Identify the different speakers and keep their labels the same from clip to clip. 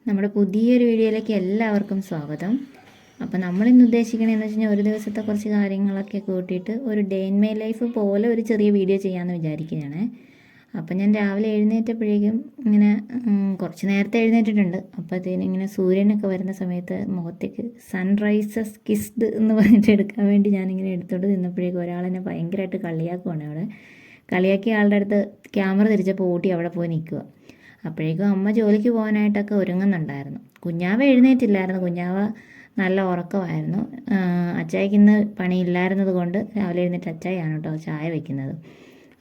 Speaker 1: നമ്മുടെ പുതിയൊരു വീഡിയോയിലേക്ക് എല്ലാവർക്കും സ്വാഗതം. അപ്പോൾ നമ്മളിന്ന് ഉദ്ദേശിക്കണമെന്ന് വെച്ച് കഴിഞ്ഞാൽ ഒരു ദിവസത്തെ കുറച്ച് കാര്യങ്ങളൊക്കെ കൂട്ടിയിട്ട് ഒരു ഡേ ഇൻ മൈ ലൈഫ് പോലെ ഒരു ചെറിയ വീഡിയോ ചെയ്യാമെന്ന് വിചാരിക്കുകയാണ്. അപ്പം ഞാൻ രാവിലെ എഴുന്നേറ്റപ്പോഴേക്കും ഇങ്ങനെ കുറച്ച് നേരത്തെ എഴുന്നേറ്റിട്ടുണ്ട്. അപ്പോഴത്തേനും ഇങ്ങനെ സൂര്യനൊക്കെ വരുന്ന സമയത്ത് മുഖത്തേക്ക് സൺറൈസസ് കിസ്ഡ് എന്ന് പറഞ്ഞിട്ട് എടുക്കാൻ വേണ്ടി ഞാനിങ്ങനെ എടുത്തോണ്ട് നിന്നപ്പോഴേക്കും ഒരാളെന്നെ ഭയങ്കരമായിട്ട് കളിയാക്കുവാണ്. അവിടെ കളിയാക്കിയ ആളുടെ അടുത്ത് ക്യാമറ തിരിച്ചപ്പോൾ ഓട്ടി അവിടെ പോയി നിൽക്കുക. അപ്പോഴേക്കും അമ്മ ജോലിക്ക് പോകാനായിട്ടൊക്കെ ഒരുങ്ങുന്നുണ്ടായിരുന്നു. കുഞ്ഞാവ എഴുന്നേറ്റില്ലായിരുന്നു, കുഞ്ഞാവ നല്ല ഉറക്കമായിരുന്നു. അച്ചായിക്ക് ഇന്ന് പണിയില്ലായിരുന്നത് കൊണ്ട് രാവിലെ എഴുന്നേറ്റ് അച്ചായിയാണ് കേട്ടോ ചായ വയ്ക്കുന്നത്.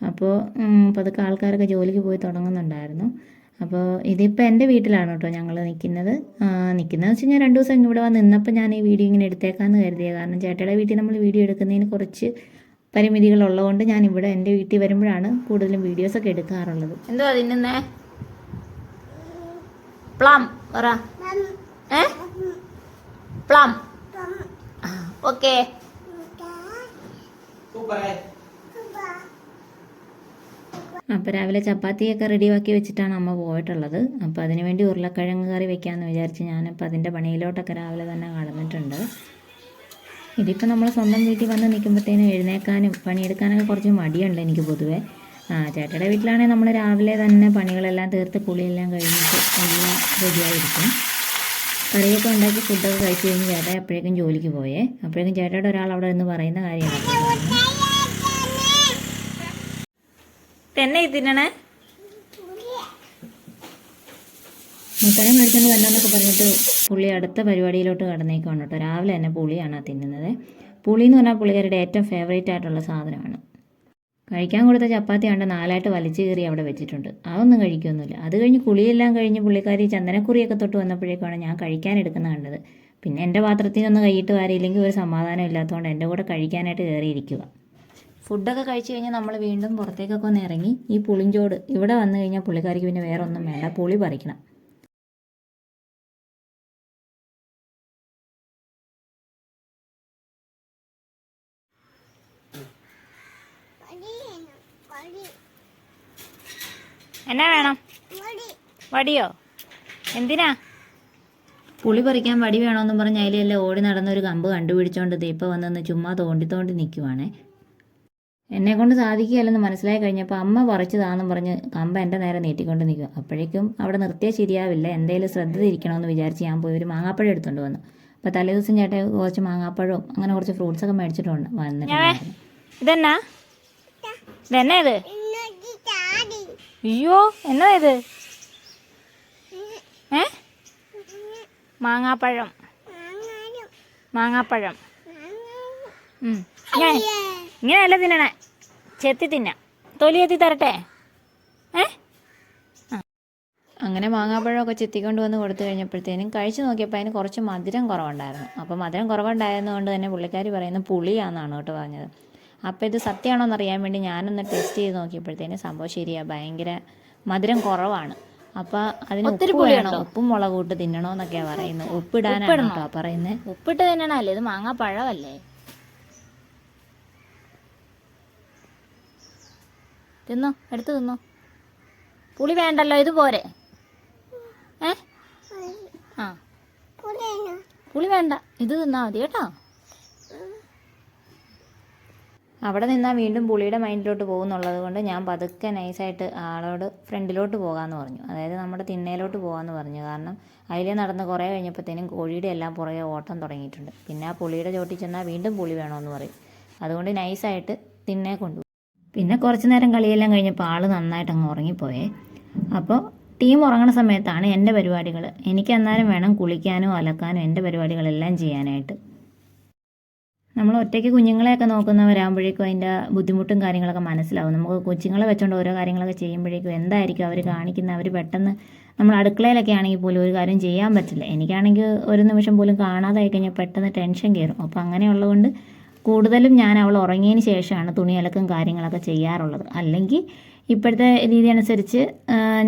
Speaker 1: അപ്പോൾ പതുക്കെ ആൾക്കാരൊക്കെ ജോലിക്ക് പോയി തുടങ്ങുന്നുണ്ടായിരുന്നു. അപ്പോൾ ഇതിപ്പോൾ എൻ്റെ വീട്ടിലാണ് കേട്ടോ ഞങ്ങൾ നിൽക്കുന്നതെന്ന് വെച്ച് കഴിഞ്ഞാൽ 2 ദിവസം ഇവിടെ വന്ന് നിന്നപ്പോൾ ഞാൻ ഈ വീഡിയോ ഇങ്ങനെ എടുത്തേക്കാമെന്ന് കരുതിയത്. കാരണം ചേട്ടയുടെ വീട്ടിൽ നമ്മൾ വീഡിയോ എടുക്കുന്നതിന് കുറച്ച് പരിമിതികളുള്ളതുകൊണ്ട് ഞാൻ ഇവിടെ എൻ്റെ വീട്ടിൽ വരുമ്പോഴാണ് കൂടുതലും വീഡിയോസൊക്കെ എടുക്കാറുള്ളത്.
Speaker 2: എന്തുവാ തിന്നുന്നേ? പ്ലം പറ. പ്ലം. ഓക്കെ.
Speaker 1: അപ്പോൾ രാവിലെ ചപ്പാത്തിയൊക്കെ റെഡിയാക്കി വെച്ചിട്ടാണ് അമ്മ പോയിട്ടുള്ളത്. അപ്പോൾ അതിനുവേണ്ടി ഉരുളക്കിഴങ്ങ് കറി വെക്കാമെന്ന് വിചാരിച്ച് ഞാനിപ്പോൾ അതിൻ്റെ പണിയിലോട്ടൊക്കെ രാവിലെ തന്നെ കടന്നിട്ടുണ്ട്. ഇതിപ്പോൾ നമ്മൾ സ്വന്തം വീട്ടിൽ വന്ന് നിൽക്കുമ്പോഴത്തേനും എഴുന്നേക്കാനും പണിയെടുക്കാനൊക്കെ കുറച്ച് മടിയുണ്ട് എനിക്ക് പൊതുവേ. ചേട്ടയുടെ വീട്ടിലാണെങ്കിൽ നമ്മൾ രാവിലെ തന്നെ പണികളെല്ലാം തീർത്ത് കുളിയെല്ലാം കഴിഞ്ഞിട്ട് എല്ലാം റെഡിയായിരിക്കും. കറിയൊക്കെ ഉണ്ടാക്കി ഫുഡൊക്കെ കഴിച്ച് കഴിഞ്ഞ് ചേട്ടൻ അപ്പോഴേക്കും ജോലിക്ക് പോയേ. അപ്പോഴേക്കും ചേട്ടയുടെ ഒരാൾ അവിടെ നിന്ന് പറയുന്ന കാര്യമാണ്
Speaker 2: തന്നെ തിന്നണേ.
Speaker 1: മുട്ടനെ മേടിച്ചുകൊണ്ട് വരണമെന്നൊക്കെ പറഞ്ഞിട്ട് പുള്ളി അടുത്ത പരിപാടിയിലോട്ട് കടന്നേക്കാണ് കേട്ടോ. രാവിലെ തന്നെ പുളിയാണ് തിന്നുന്നത്. പുളി എന്ന് പറഞ്ഞാൽ പുള്ളിക്കാരുടെ ഏറ്റവും ഫേവറേറ്റ് ആയിട്ടുള്ള സാധനമാണ്. കഴിക്കാൻ കൊടുത്ത ചപ്പാത്തി കണ്ട് 4ആയിട്ട് വലിച്ചു കയറി അവിടെ വെച്ചിട്ടുണ്ട്. അതൊന്നും കഴിക്കുമൊന്നുമില്ല. അത് കഴിഞ്ഞ് കുളിയെല്ലാം കഴിഞ്ഞ് പുള്ളിക്കാരി ചന്ദനക്കുറിയൊക്കെ തൊട്ട് വന്നപ്പോഴേക്കാണ് ഞാൻ കഴിക്കാനെടുക്കുന്നത് കണ്ടത്. പിന്നെ എൻ്റെ പാത്രത്തിൽ നിന്ന് കൈയിട്ട് വാരിയില്ലെങ്കിൽ ഒരു സമാധാനം ഇല്ലാത്തതുകൊണ്ട് എൻ്റെ കൂടെ കഴിക്കാനായിട്ട് കയറിയിരിക്കുക. ഫുഡൊക്കെ കഴിച്ച് കഴിഞ്ഞാൽ നമ്മൾ വീണ്ടും പുറത്തേക്കൊക്കെ ഒന്ന് ഇറങ്ങി ഈ പുളിഞ്ചോട് ഇവിടെ വന്നു കഴിഞ്ഞാൽ പുള്ളിക്കാരിക്ക് പിന്നെ വേറെ ഒന്നും വേണ്ട, പുളി പറിക്കണം.
Speaker 2: എന്നാ വേണം? വടിയോ? എന്തിനാ?
Speaker 1: പുളി പറിക്കാൻ വടി വേണമെന്നും പറഞ്ഞ് അതിലെല്ലാം ഓടി നടന്നൊരു കമ്പ് കണ്ടുപിടിച്ചോണ്ട് ഇപ്പോൾ വന്നൊന്ന് ചുമ്മാ തോണ്ടി നിൽക്കുവാണേ. എന്നെക്കൊണ്ട് സാധിക്കുകയല്ലെന്ന് മനസ്സിലായി കഴിഞ്ഞപ്പോൾ അമ്മ പറിച്ചതാണെന്നും പറഞ്ഞ് കമ്പ് എൻ്റെ നേരെ നീട്ടിക്കൊണ്ട് നിൽക്കുക. അപ്പോഴേക്കും അവിടെ നിർത്തിയാൽ ശരിയാവില്ല, എന്തെങ്കിലും ശ്രദ്ധ തിരിക്കണമെന്ന് വിചാരിച്ച് ഞാൻ പോയി ഒരു മാങ്ങാപ്പഴം എടുത്തുകൊണ്ട് വന്നു. അപ്പോൾ തലേദിവസം ചേട്ടൻ കുറച്ച് മാങ്ങാപ്പഴവും അങ്ങനെ കുറച്ച് ഫ്രൂട്ട്സൊക്കെ മേടിച്ചിട്ടുണ്ട് വന്നിട്ടുണ്ടായിരുന്നു.
Speaker 2: ഇതെന്നാ ഇത്? അയ്യോ, എന്നാ ഇത്? മാങ്ങാപ്പഴം. ഇങ്ങനെയല്ല തിന്നണേ, ചെത്തി തിന്ന. തൊലി എത്തി തരട്ടെ?
Speaker 1: അങ്ങനെ മാങ്ങാപ്പഴമൊക്കെ ചെത്തിക്കൊണ്ട് വന്ന് കൊടുത്തു കഴിഞ്ഞപ്പോഴത്തേനും കഴിച്ച് നോക്കിയപ്പോൾ അതിന് കുറച്ച് മധുരം കുറവുണ്ടായിരുന്നു. അപ്പോൾ മധുരം കുറവുണ്ടായിരുന്നതുകൊണ്ട് തന്നെ പുള്ളിക്കാരി പറയുന്നത് പുളിയാണെന്നാണ് കേട്ടോ പറഞ്ഞത്. അപ്പോൾ ഇത് സത്യമാണോ എന്നറിയാൻ വേണ്ടി ഞാനൊന്ന് ടെസ്റ്റ് ചെയ്ത് നോക്കിയപ്പോഴത്തേനും സംഭവം ശരിയാണ്, ഭയങ്കര മധുരം കുറവാണ്. അപ്പോൾ അതിന് ഉപ്പും മുളക് ഇട്ട് തിന്നണമെന്നൊക്കെയാണ് പറയുന്നത്. ഉപ്പിടാനാണ് കേട്ടോ പറയുന്നത്.
Speaker 2: ഉപ്പിട്ട് തിന്നണല്ലേ, ഇത് മാങ്ങാപ്പഴമല്ലേ? തിന്നോ, എടുത്ത് തിന്നോ. പുളി വേണ്ടല്ലോ, ഇത് പോരെ? പുളി വേണ്ട, ഇത് തിന്നാ മതി കേട്ടോ.
Speaker 1: അവിടെ നിന്നാൽ വീണ്ടും പുളിയുടെ മൈൻഡിലോട്ട് പോകുന്നുള്ളത് കൊണ്ട് ഞാൻ പതുക്കെ നൈസായിട്ട് ആളോട് ഫ്രണ്ടിലോട്ട് പോകാമെന്ന് പറഞ്ഞു. അതായത് നമ്മുടെ തിണ്ണയിലോട്ട് പോകാമെന്ന് പറഞ്ഞു. കാരണം അതിലേ നടന്ന് കുറേ കഴിഞ്ഞപ്പോഴത്തേനും കോഴിയുടെ എല്ലാം പുറകെ ഓട്ടം തുടങ്ങിയിട്ടുണ്ട്. പിന്നെ ആ പുളിയുടെ ചോട്ടിൽ ചെന്നാൽ വീണ്ടും പുളി വേണമെന്ന് പറയും. അതുകൊണ്ട് നൈസായിട്ട് തിണ്ണയെ കൊണ്ടുപോകും. പിന്നെ കുറച്ച് നേരം കളിയെല്ലാം കഴിഞ്ഞപ്പോൾ ആൾ നന്നായിട്ട് അങ്ങ് ഉറങ്ങിപ്പോയേ. അപ്പോൾ ടീം ഉറങ്ങുന്ന സമയത്താണ് എൻ്റെ പരിപാടികൾ. എനിക്ക് എന്നാലും വേണം കുളിക്കാനും അലക്കാനും എൻ്റെ പരിപാടികളെല്ലാം ചെയ്യാനായിട്ട്. നമ്മൾ ഒറ്റയ്ക്ക് കുഞ്ഞുങ്ങളെയൊക്കെ നോക്കുന്നവരാകുമ്പോഴേക്കും അതിൻ്റെ ബുദ്ധിമുട്ടും കാര്യങ്ങളൊക്കെ മനസ്സിലാവും. നമുക്ക് കൊച്ചുങ്ങളെ വെച്ചുകൊണ്ട് ഓരോ കാര്യങ്ങളൊക്കെ ചെയ്യുമ്പോഴേക്കും എന്തായിരിക്കും അവർ കാണിക്കുന്നത്. അവർ പെട്ടെന്ന് നമ്മൾ അടുക്കളയിലൊക്കെ ആണെങ്കിൽ പോലും ഒരു കാര്യം ചെയ്യാൻ പറ്റില്ല. എനിക്കാണെങ്കിൽ ഒരു നിമിഷം പോലും കാണാതായി കഴിഞ്ഞാൽ പെട്ടെന്ന് ടെൻഷൻ കയറും. അപ്പോൾ അങ്ങനെയുള്ളതുകൊണ്ട് കൂടുതലും ഞാൻ അവൾ ഉറങ്ങിയതിന് ശേഷമാണ് തുണി അലക്കും കാര്യങ്ങളൊക്കെ ചെയ്യാറുള്ളത്. അല്ലെങ്കിൽ ഇപ്പോഴത്തെ രീതി അനുസരിച്ച്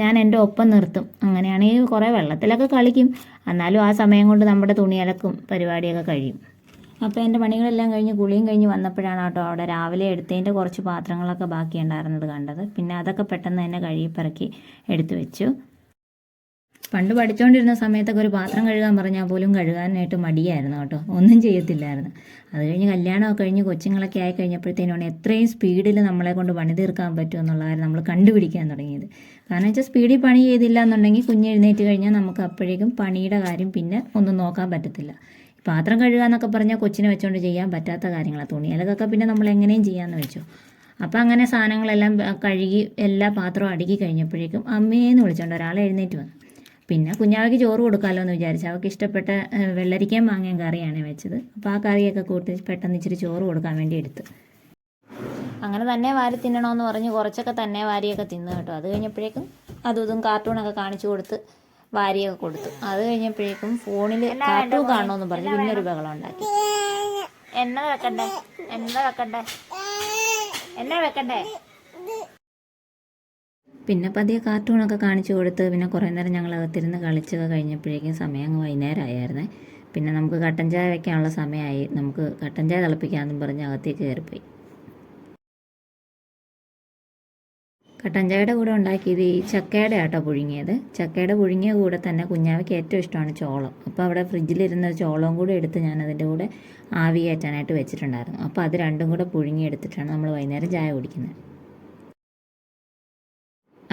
Speaker 1: ഞാൻ എൻ്റെ ഒപ്പം നിർത്തും. അങ്ങനെയാണെങ്കിൽ കുറേ വെള്ളത്തിലൊക്കെ കളിക്കും, എന്നാലും ആ സമയം കൊണ്ട് നമ്മുടെ തുണി അലക്കും പരിപാടിയൊക്കെ കഴിയും. അപ്പോൾ എൻ്റെ പണികളെല്ലാം കഴിഞ്ഞ് കുളിയും കഴിഞ്ഞ് വന്നപ്പോഴാണ് കേട്ടോ അവിടെ രാവിലെ എടുത്തതിൻ്റെ കുറച്ച് പാത്രങ്ങളൊക്കെ ബാക്കി ഉണ്ടായിരുന്നത് കണ്ടത്. പിന്നെ അതൊക്കെ പെട്ടെന്ന് തന്നെ കഴുകിപ്പിറക്കി എടുത്തു വെച്ചു. പണ്ട് പഠിച്ചുകൊണ്ടിരുന്ന സമയത്തൊക്കെ ഒരു പാത്രം കഴുകാൻ പറഞ്ഞാൽ പോലും കഴുകാനായിട്ട് മടിയായിരുന്നു കേട്ടോ, ഒന്നും ചെയ്യത്തില്ലായിരുന്നു. അത് കഴിഞ്ഞ് കല്യാണമൊക്കെ കഴിഞ്ഞ് കൊച്ചുങ്ങളൊക്കെ ആയി കഴിഞ്ഞപ്പോഴത്തേനാണ് എത്രയും സ്പീഡിൽ നമ്മളെ കൊണ്ട് പണി തീർക്കാൻ പറ്റും എന്നുള്ളതായിരുന്നു നമ്മൾ കണ്ടുപിടിക്കാൻ തുടങ്ങിയത്. കാരണം വെച്ചാൽ സ്പീഡിൽ പണി ചെയ്തില്ല എന്നുണ്ടെങ്കിൽ കുഞ്ഞ് എഴുന്നേറ്റ് കഴിഞ്ഞാൽ നമുക്ക് അപ്പോഴേക്കും പണിയുടെ കാര്യം പിന്നെ ഒന്നും നോക്കാൻ പറ്റത്തില്ല. പാത്രം കഴുകുക എന്നൊക്കെ പറഞ്ഞാൽ കൊച്ചിനെ വെച്ചുകൊണ്ട് ചെയ്യാൻ പറ്റാത്ത കാര്യങ്ങളാണ്. തുണിയലൊക്കെ പിന്നെ നമ്മൾ എങ്ങനെയും ചെയ്യാമെന്ന് വെച്ചു. അപ്പോൾ അങ്ങനെ സാധനങ്ങളെല്ലാം കഴുകി എല്ലാ പാത്രവും അടുക്കി കഴിഞ്ഞപ്പോഴേക്കും അമ്മേന്ന് വിളിച്ചുകൊണ്ട് ഒരാൾ എഴുന്നേറ്റ് വന്നു. പിന്നെ കുഞ്ഞാവയ്ക്ക് ചോറ് കൊടുക്കാമല്ലോ എന്ന് വിചാരിച്ചു. അവൾക്ക് ഇഷ്ടപ്പെട്ട വെള്ളരിക്കയും മാങ്ങയും കറിയാണ് വെച്ചത്. അപ്പോൾ ആ കറിയൊക്കെ കൂട്ടി പെട്ടെന്ന് ഇച്ചിരി ചോറ് കൊടുക്കാൻ വേണ്ടി എടുത്തു. അങ്ങനെ തന്നെ വാരി തിന്നണമെന്ന് പറഞ്ഞ് കുറച്ചൊക്കെ തന്നെ വാരിയൊക്കെ തിന്നു കേട്ടോ. അത് കഴിഞ്ഞപ്പോഴേക്കും അതും ഇതും കാർട്ടൂണൊക്കെ കാണിച്ചു കൊടുത്ത് വാരിയൊക്കെ കൊടുത്തു. അത് കഴിഞ്ഞപ്പോഴേക്കും ഫോണിൽ കാർട്ടൂൺ കാണണമെന്ന് പറഞ്ഞ് പിന്നെ ഒരു ബഹളം ഉണ്ടാക്കി.
Speaker 2: എണ്ണ വെക്കണ്ടേ, എണ്ണ വെക്കണ്ടേ.
Speaker 1: പിന്നെ പതിയെ കാർട്ടൂണൊക്കെ കാണിച്ചു കൊടുത്ത് പിന്നെ കുറേ നേരം ഞങ്ങൾ അകത്തിരുന്ന് കളിച്ചൊക്കെ കഴിഞ്ഞപ്പോഴേക്കും സമയം അങ്ങ് വൈകുന്നേരമായിരുന്നേ. പിന്നെ നമുക്ക് കട്ടൻ ചായ വെക്കാനുള്ള സമയമായി. നമുക്ക് കട്ടൻ ചായ തിളപ്പിക്കാമെന്നും പറഞ്ഞ് അകത്തേക്ക് കയറിപ്പോയി. കട്ടൻ ചായയുടെ കൂടെ ഉണ്ടാക്കിയത് ഈ ചക്കയുടെ ആട്ടോ പുഴുങ്ങിയത്. ചക്കയുടെ പുഴുങ്ങിയ കൂടെ തന്നെ കുഞ്ഞാവയ്ക്ക് ഏറ്റവും ഇഷ്ടമാണ് ചോളം. അപ്പോൾ അവിടെ ഫ്രിഡ്ജിലിരുന്ന ചോളവും കൂടെ എടുത്ത് ഞാൻ അതിൻ്റെ കൂടെ ആവി കയറ്റാനായിട്ട് വെച്ചിട്ടുണ്ടായിരുന്നു. അപ്പോൾ അത് രണ്ടും കൂടെ പുഴുങ്ങി എടുത്തിട്ടാണ് നമ്മൾ വൈകുന്നേരം ചായ കുടിക്കുന്നത്.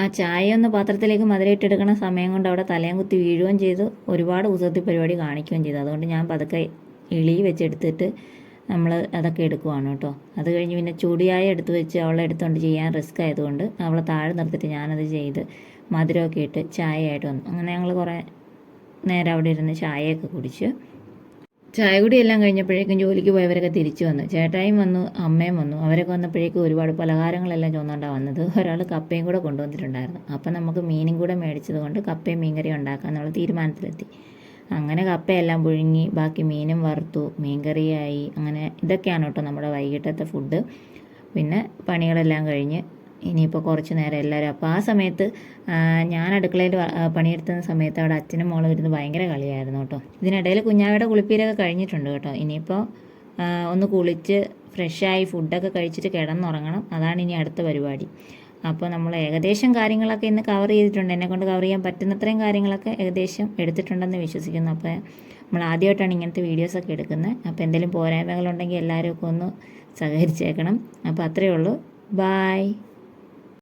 Speaker 1: ആ ചായ ഒന്ന് പാത്രത്തിലേക്ക് മധുരയിട്ടെടുക്കണ സമയം കൊണ്ട് അവിടെ തലയും കുത്തി വീഴുകയും ചെയ്തു. ഒരുപാട് ഉസത്തി പരിപാടി കാണിക്കുകയും ചെയ്തു. അതുകൊണ്ട് ഞാൻ പതുക്കെ ഇളി വെച്ചെടുത്തിട്ട് നമ്മൾ അതൊക്കെ എടുക്കുവാണ് കേട്ടോ. അത് കഴിഞ്ഞ് പിന്നെ ചൂടിയായ എടുത്ത് വെച്ച് അവളെ എടുത്തുകൊണ്ട് ചെയ്യാൻ റിസ്ക് ആയതുകൊണ്ട് അവളെ താഴെ നിർത്തിയിട്ട് ഞാനത് ചെയ്ത് മധുരമൊക്കെ ഇട്ട് ചായയായിട്ട് വന്നു. അങ്ങനെ ഞങ്ങൾ കുറേ നേരം അവിടെ ഇരുന്ന് ചായയൊക്കെ കുടിച്ച് ചായ കുടിയെല്ലാം കഴിഞ്ഞപ്പോഴേക്കും ജോലിക്ക് പോയവരൊക്കെ തിരിച്ചു വന്നു. ചേട്ടായും വന്നു, അമ്മയും വന്നു. അവരൊക്കെ വന്നപ്പോഴേക്കും ഒരുപാട് പലഹാരങ്ങളെല്ലാം ചുമന്നുകൊണ്ടാണ് വന്നത്. ഒരാൾ കപ്പയും കൂടെ കൊണ്ടുവന്നിട്ടുണ്ടായിരുന്നു. അപ്പം നമുക്ക് മീനും കൂടെ മേടിച്ചത് കൊണ്ട് കപ്പയും മീൻകറിയും ഉണ്ടാക്കാം എന്നുള്ള തീരുമാനത്തിലെത്തി. അങ്ങനെ കപ്പയെല്ലാം പുഴുങ്ങി ബാക്കി മീനും വറുത്തു, മീൻകറിയായി. അങ്ങനെ ഇതൊക്കെയാണ് കേട്ടോ നമ്മുടെ വൈകിട്ടത്തെ ഫുഡ്. പിന്നെ പണികളെല്ലാം കഴിഞ്ഞ് ഇനിയിപ്പോൾ കുറച്ച് നേരം എല്ലാവരും. അപ്പോൾ ആ സമയത്ത് ഞാൻ അടുക്കളയിൽ പണിയെടുത്തുന്ന സമയത്ത് അവിടെ അച്ഛനും മോളും ഇരുന്ന് ഭയങ്കര കളിയായിരുന്നു കേട്ടോ. ഇതിനിടയിൽ കുഞ്ഞാവയുടെ കുളിപ്പീരൊക്കെ കഴിഞ്ഞിട്ടുണ്ട് കേട്ടോ. ഇനിയിപ്പോൾ ഒന്ന് കുളിച്ച് ഫ്രഷായി ഫുഡൊക്കെ കഴിച്ചിട്ട് കിടന്നുറങ്ങണം. അതാണ് ഇനി അടുത്ത പരിപാടി. അപ്പോൾ നമ്മൾ ഏകദേശം കാര്യങ്ങളൊക്കെ ഇന്ന് കവർ ചെയ്തിട്ടുണ്ട്. എന്നെക്കൊണ്ട് കവർ ചെയ്യാൻ പറ്റുന്നത്രയും കാര്യങ്ങളൊക്കെ ഏകദേശം എടുത്തിട്ടുണ്ടെന്ന് വിശ്വസിക്കുന്നു. അപ്പോൾ നമ്മൾ ആദ്യമായിട്ടാണ് ഇങ്ങനത്തെ വീഡിയോസൊക്കെ എടുക്കുന്നത്. അപ്പോൾ എന്തെങ്കിലും പോരായ്മകളുണ്ടെങ്കിൽ എല്ലാവരും ഒക്കെ ഒന്ന് സഹകരിച്ചേക്കണം. അപ്പോൾ അത്രയേ ഉള്ളൂ. ബായ്.